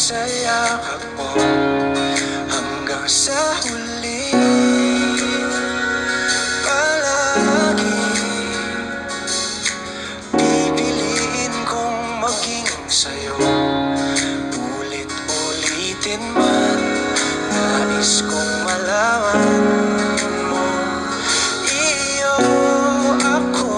sa yakap mo hanggang sa huli. Palagi pipiliin kong maging sa'yo, ulit-ulitin man. Nais kong malaman mo, iyo ako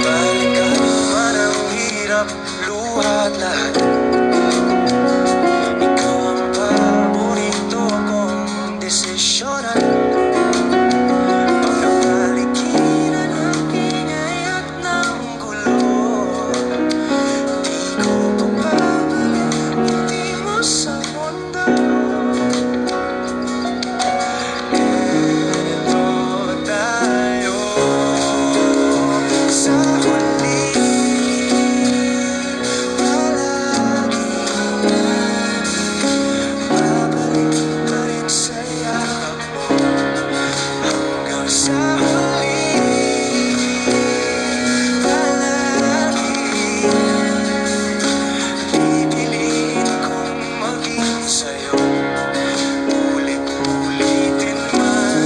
balikan man ang hirap, luha at lahat. Ikaw ang paborito kong desisyonan. Pagkapaligiran ng ingay at ng gulo, di ko pagbabalik ngiti mo sa mundo. Eto tayo sa huli, palagi babalik pa rin sa yakap mo hanggang sa huli. Palagi pipiliin kong maging sa'yo, ulit-ulitin man.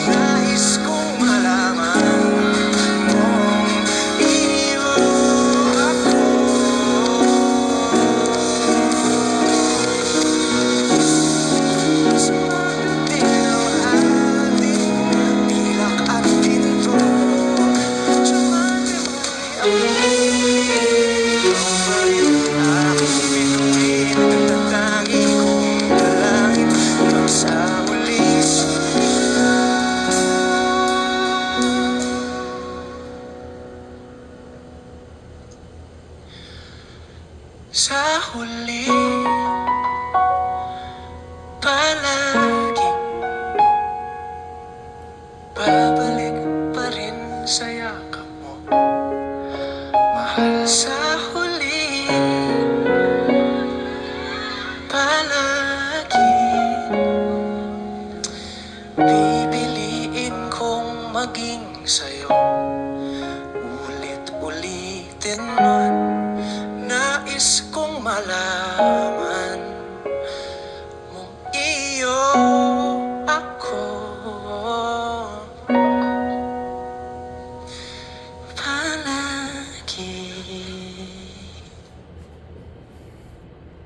Nais kong malaman mong iyo ako. Sumagatin ang ating pilak at ginto, sumatibay ang aking bituin, nagtatangi kong dalangin hanggang sa huli. Sa huli, palagi babalik pa rin sa yakap mo, mahal. Sa huli, palagi pipiliin kong maging sa'yo, ulit-ulitin man. Nais kong malaman